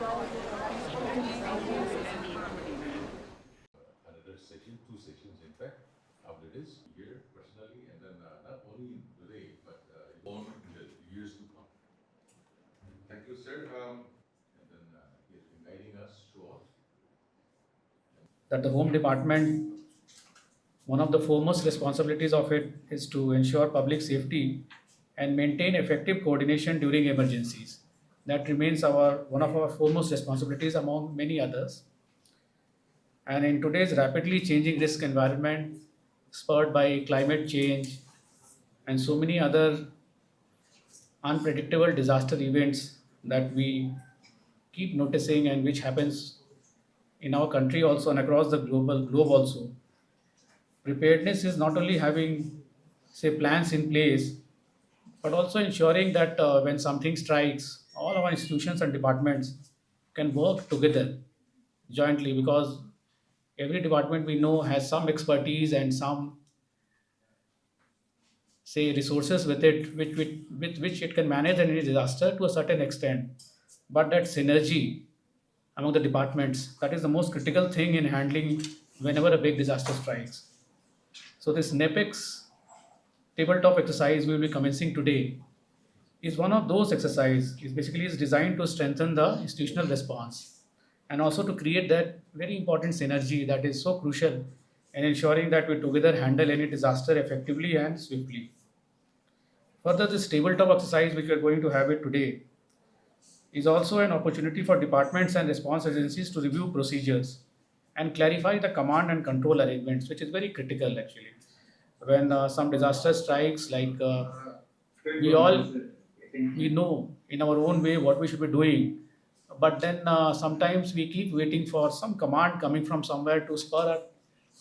Another session, two sessions in fact, after this here personally, and then not only today, but on in the years to come. Thank you, sir. And then he has been guiding us throughout. That the Home Department, one of the foremost responsibilities of it is to ensure public safety and maintain effective coordination during emergencies. That remains one of our foremost responsibilities among many others. And in today's rapidly changing risk environment, spurred by climate change and so many other unpredictable disaster events that we keep noticing and which happens in our country also and across the global globe also, preparedness is not only having say plans in place but also ensuring that when something strikes, all our institutions and departments can work together jointly, because every department we know has some expertise and some say resources with it, with which it can manage any disaster to a certain extent. But that synergy among the departments, that is the most critical thing in handling whenever a big disaster strikes. So this NEPEx tabletop exercise we will be commencing today is one of those exercises. It basically is designed to strengthen the institutional response and also to create that very important synergy that is so crucial in ensuring that we together handle any disaster effectively and swiftly. Further, this tabletop exercise which we are going to have it today is also an opportunity for departments and response agencies to review procedures and clarify the command and control arrangements, which is very critical actually. When some disaster strikes, like we all we know in our own way what we should be doing, but then sometimes we keep waiting for some command coming from somewhere to spur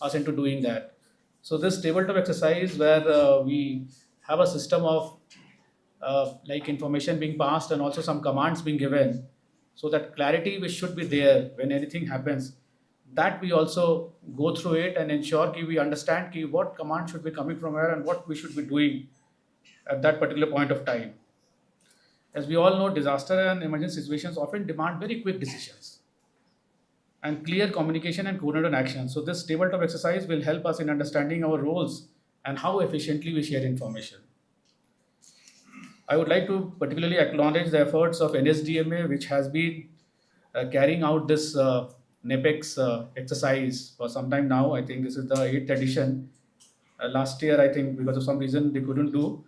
us into doing that. So this tabletop exercise where we have a system of like information being passed and also some commands being given, so that clarity which should be there when anything happens, that we also go through it and ensure that we understand what command should be coming from where and what we should be doing at that particular point of time. As we all know, disaster and emergency situations often demand very quick decisions and clear communication and coordinated action. So this tabletop exercise will help us in understanding our roles and how efficiently we share information. I would like to particularly acknowledge the efforts of NSDMA, which has been carrying out this NEPEx exercise for some time now. I think this is the eighth edition. Last year, I think because of some reason they couldn't do,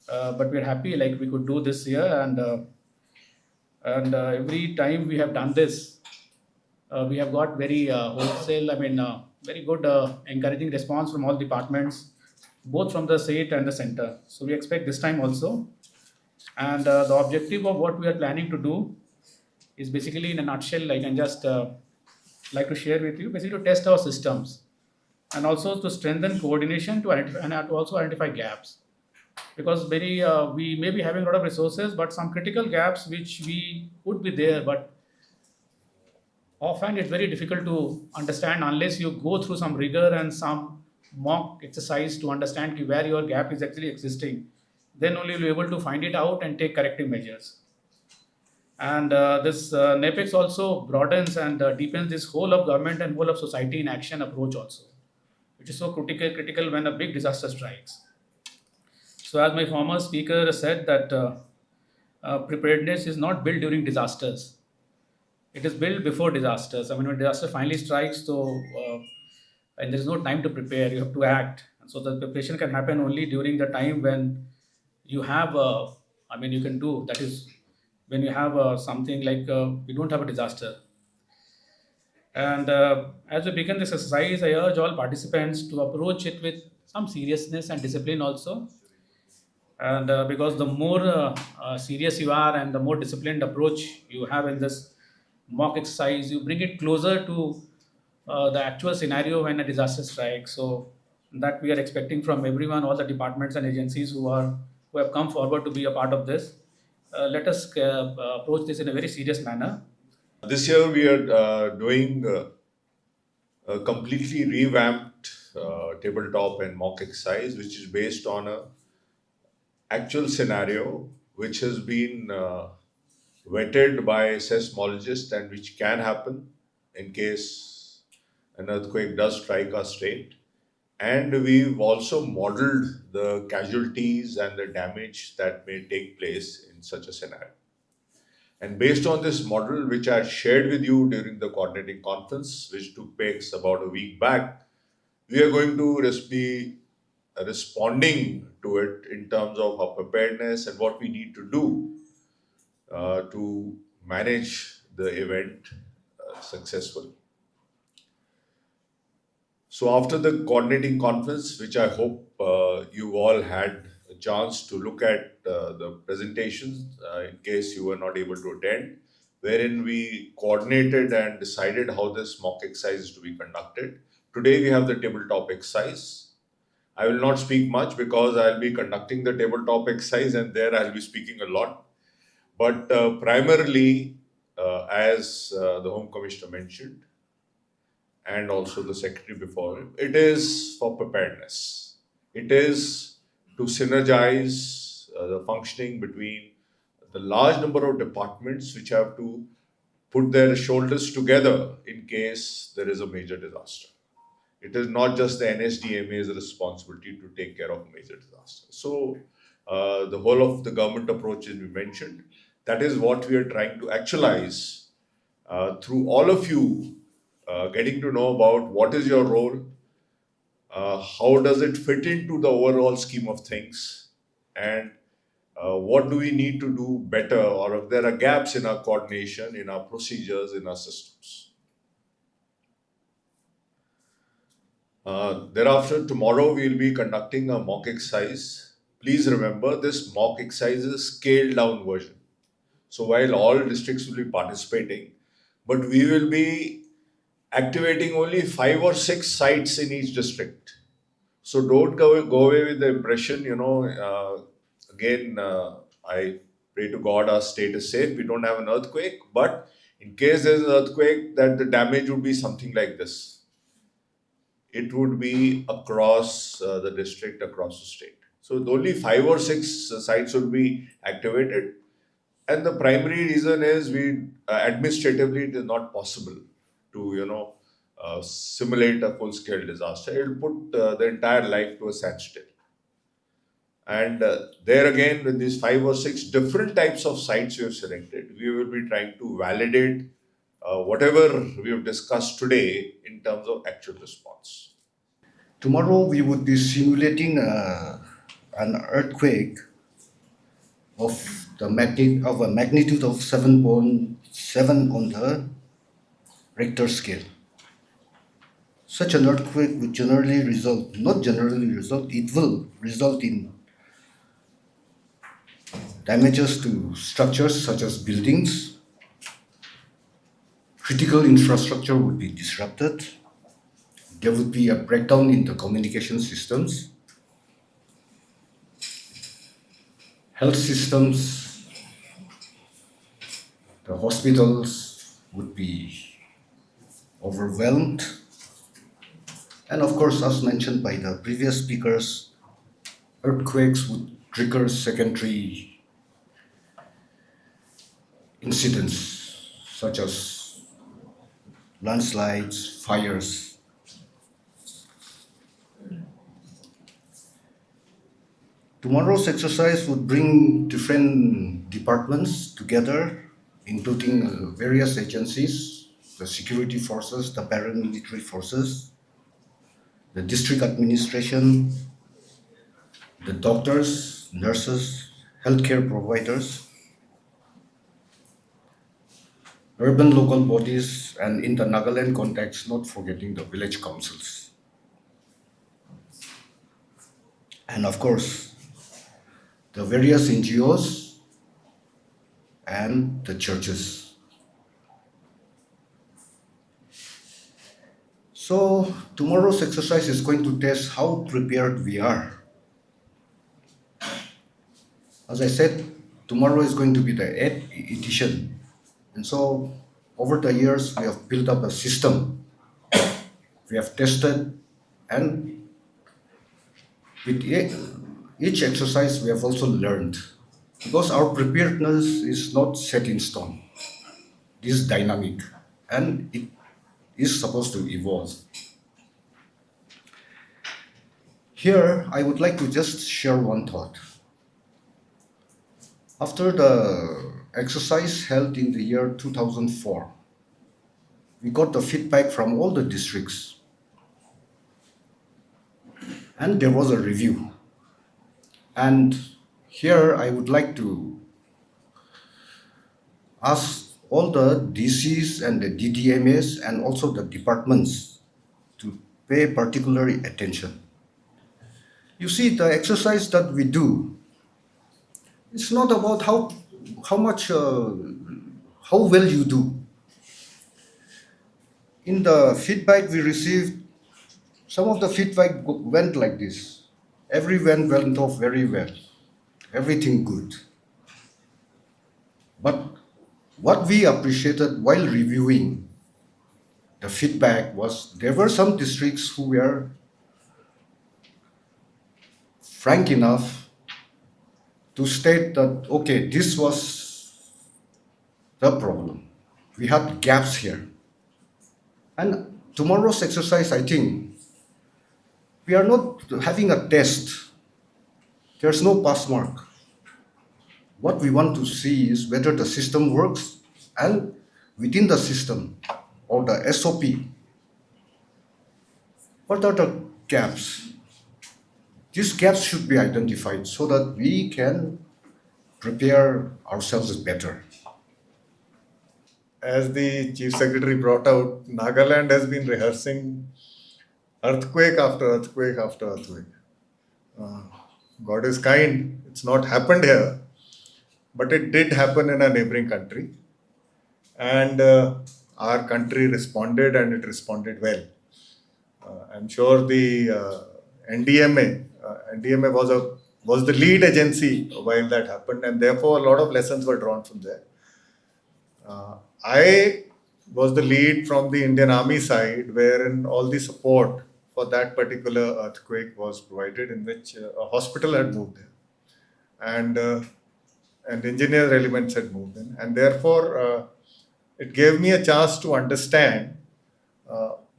but we're happy like we could do this year. And every time we have done this, we have got very wholesale. I mean, very good encouraging response from all departments, both from the state and the center. So we expect this time also. And the objective of what we are planning to do is basically, in a nutshell, I can just like to share with you, basically to test our systems and also to strengthen coordination to identify and to also identify gaps. Because very we may be having a lot of resources, but some critical gaps which we would be there, but often it's very difficult to understand unless you go through some rigor and some mock exercise to understand where your gap is actually existing. Then only you'll be able to find it out and take corrective measures. And this NEPEX also broadens and deepens this whole of government and whole of society in action approach also, which is so critical when a big disaster strikes. So as my former speaker said that preparedness is not built during disasters. It is built before disasters. I mean, when disaster finally strikes, so and there is no time to prepare, you have to act. And so the preparation can happen only during the time when you have, I mean, you can do, that is when you have something like we don't have a disaster. And as we begin this exercise, I urge all participants to approach it with some seriousness and discipline also. And because the more serious you are and the more disciplined approach you have in this mock exercise, you bring it closer to the actual scenario when a disaster strikes. So that we are expecting from everyone, all the departments and agencies who have come forward to be a part of this. Let us approach this in a very serious manner. This year we are doing a completely revamped tabletop and mock exercise, which is based on a actual scenario which has been vetted by seismologists and which can happen in case an earthquake does strike our state. And we've also modeled the casualties and the damage that may take place in such a scenario. And based on this model, which I shared with you during the coordinating conference, which took place about a week back, we are going to be responding to it in terms of our preparedness and what we need to do to manage the event successfully. So after the coordinating conference, which I hope you all had a chance to look at the presentations in case you were not able to attend, wherein we coordinated and decided how this mock exercise is to be conducted. Today we have the tabletop exercise. I will not speak much because I'll be conducting the tabletop exercise and there I'll be speaking a lot. But primarily, as the Home Commissioner mentioned, and also the Secretary before him, it is for preparedness. It is to synergize the functioning between the large number of departments which have to put their shoulders together in case there is a major disaster. It is not just the NSDMA's responsibility to take care of major disasters. So the whole of the government approach is we mentioned. That is what we are trying to actualize through all of you getting to know about what is your role, how does it fit into the overall scheme of things, and what do we need to do better, or if there are gaps in our coordination, in our procedures, in our systems. Thereafter, tomorrow we will be conducting a mock exercise. Please remember, this mock exercise is a scaled down version. So while all districts will be participating, but we will be activating only 5 or 6 sites in each district. So don't go away with the impression, I pray to God our state is safe, we don't have an earthquake, but in case there's an earthquake, that the damage would be something like this. It would be across the district, across the state. So only 5 or 6 sites would be activated. And the primary reason is administratively it is not possible to simulate a full-scale disaster. It will put the entire life to a standstill. And there again, with these 5 or 6 different types of sites we have selected, we will be trying to validate whatever we have discussed today in terms of actual response. Tomorrow we would be simulating an earthquake of a magnitude of 7.7 on the Richter scale. Such an earthquake would it will result in damages to structures such as buildings. Critical infrastructure would be disrupted. There would be a breakdown in the communication systems. Health systems, the hospitals would be overwhelmed. And of course, as mentioned by the previous speakers, earthquakes would trigger secondary incidents such as landslides, fires. Tomorrow's exercise would bring different departments together, including various agencies, the security forces, the paramilitary forces, the district administration, the doctors, nurses, healthcare providers, urban local bodies, and in the Nagaland context, not forgetting the village councils. And of course, the various NGOs and the churches. So tomorrow's exercise is going to test how prepared we are. As I said, tomorrow is going to be the 8th edition. And so over the years, we have built up a system. We have tested, and with each exercise, we have also learned. because our preparedness is not set in stone. It is dynamic and it is supposed to evolve. Here, I would like to just share one thought. After the exercise held in the year 2004, we got the feedback from all the districts and there was a review. And here I would like to ask all the DCs and the DDMAs and also the departments to pay particular attention. You see, the exercise that we do, it's not about how much how well you do. In the feedback we received, some of the feedback went like this: everyone went off very well, everything good. But what we appreciated while reviewing the feedback was there were some districts who were frank enough to state that, okay, this was the problem. We had gaps here. And tomorrow's exercise, I think, we are not having a test. There's no pass mark. What we want to see is whether the system works and within the system or the SOP, what are the gaps? These gaps should be identified so that we can prepare ourselves better. As the Chief Secretary brought out, Nagaland has been rehearsing earthquake after earthquake after earthquake. God is kind, it's not happened here, but it did happen in a neighboring country. And our country responded, and it responded well. I'm sure the NDMA was the lead agency while that happened, and therefore a lot of lessons were drawn from there. I was the lead from the Indian Army side, wherein all the support for that particular earthquake was provided, in which a hospital had moved in, and engineer elements had moved in, and therefore it gave me a chance to understand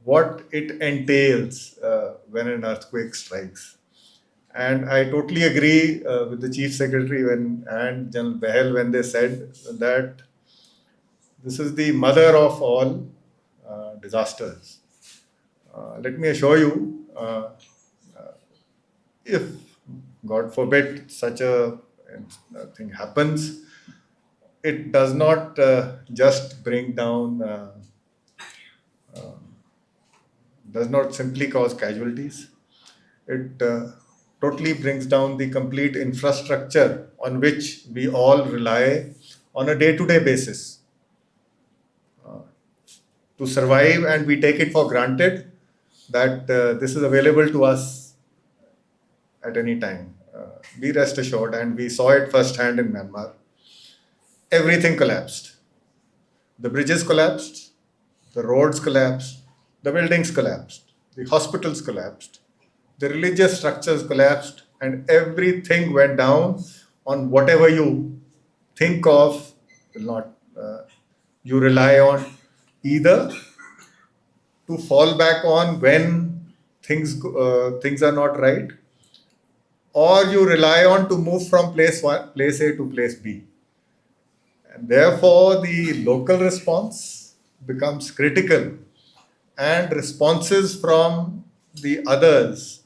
what it entails when an earthquake strikes. And I totally agree with the Chief Secretary and General Behel when they said that this is the mother of all disasters. Let me assure you, if God forbid such a thing happens, it does not just bring down, does not simply cause casualties. It totally brings down the complete infrastructure on which we all rely on a day-to-day basis to survive, and we take it for granted that this is available to us at any time. Be rest assured, and we saw it firsthand in Myanmar. Everything collapsed. The bridges collapsed, the roads collapsed, the buildings collapsed, the hospitals collapsed, the religious structures collapsed, and everything went down on whatever you think of, will not, you rely on either to fall back on when things are not right, or you rely on to move from place A to place B. And therefore, the local response becomes critical, and responses from the others,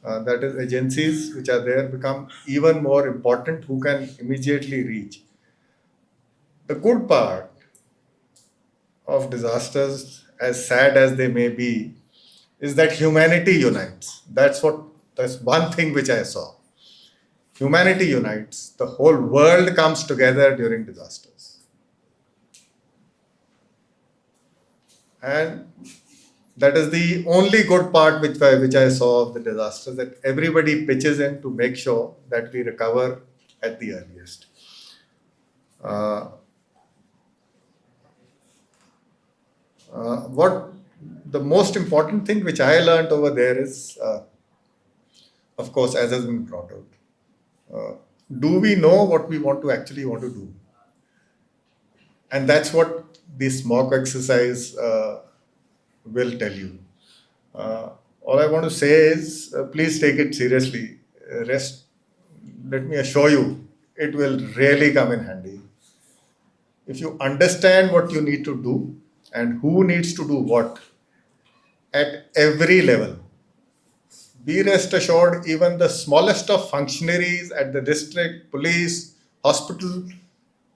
that is agencies which are there, become even more important, who can immediately reach. The good part of disasters, as sad as they may be, is that humanity unites. That's one thing which I saw. Humanity unites. The whole world comes together during disasters. And that is the only good part which I saw of the disasters, that everybody pitches in to make sure that we recover at the earliest. What the most important thing which I learned over there is, of course, as has been brought out, do we know what we actually want to do? And that's what this mock exercise will tell you. All I want to say is, please take it seriously. Let me assure you, it will really come in handy. If you understand what you need to do and who needs to do what at every level, be rest assured, even the smallest of functionaries at the district, police, hospital,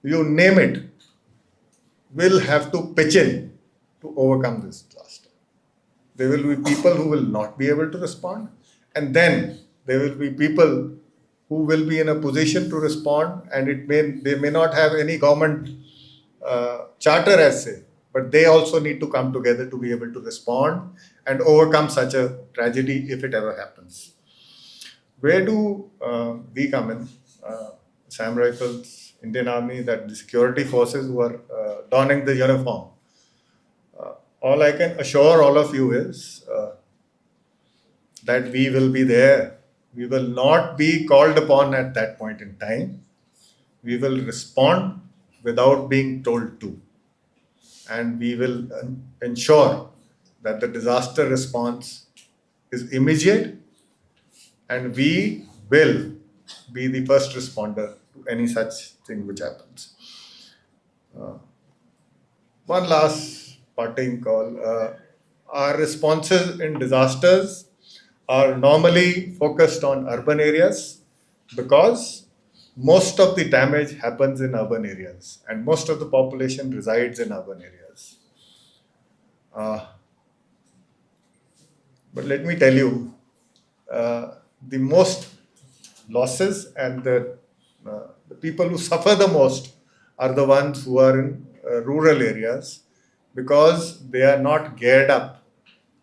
you name it, will have to pitch in to overcome this disaster. There will be people who will not be able to respond, and then there will be people who will be in a position to respond, and they may not have any government charter as say, but they also need to come together to be able to respond and overcome such a tragedy if it ever happens. Where do we come in? Sam Rifles, Indian Army, that the security forces who are donning the uniform. All I can assure all of you is that we will be there. We will not be called upon at that point in time. We will respond without being told to. And we will ensure that the disaster response is immediate, and we will be the first responder to any such thing which happens. One last parting call. Our responses in disasters are normally focused on urban areas because most of the damage happens in urban areas and most of the population resides in urban areas. But let me tell you, the most losses and the people who suffer the most are the ones who are in rural areas because they are not geared up.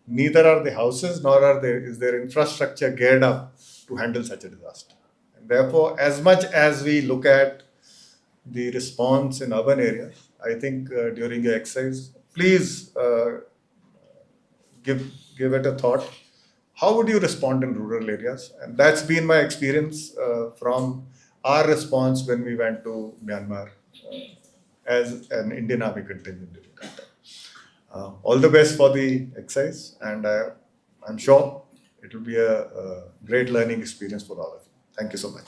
Neither are the houses nor is their infrastructure geared up to handle such a disaster. And therefore, as much as we look at the response in urban areas, I think during your exercise, please give it a thought. How would you respond in rural areas? And that's been my experience from our response when we went to Myanmar as an Indian Army contingent during that time. All the best for the exercise, and I'm sure it will be a great learning experience for all of you. Thank you so much.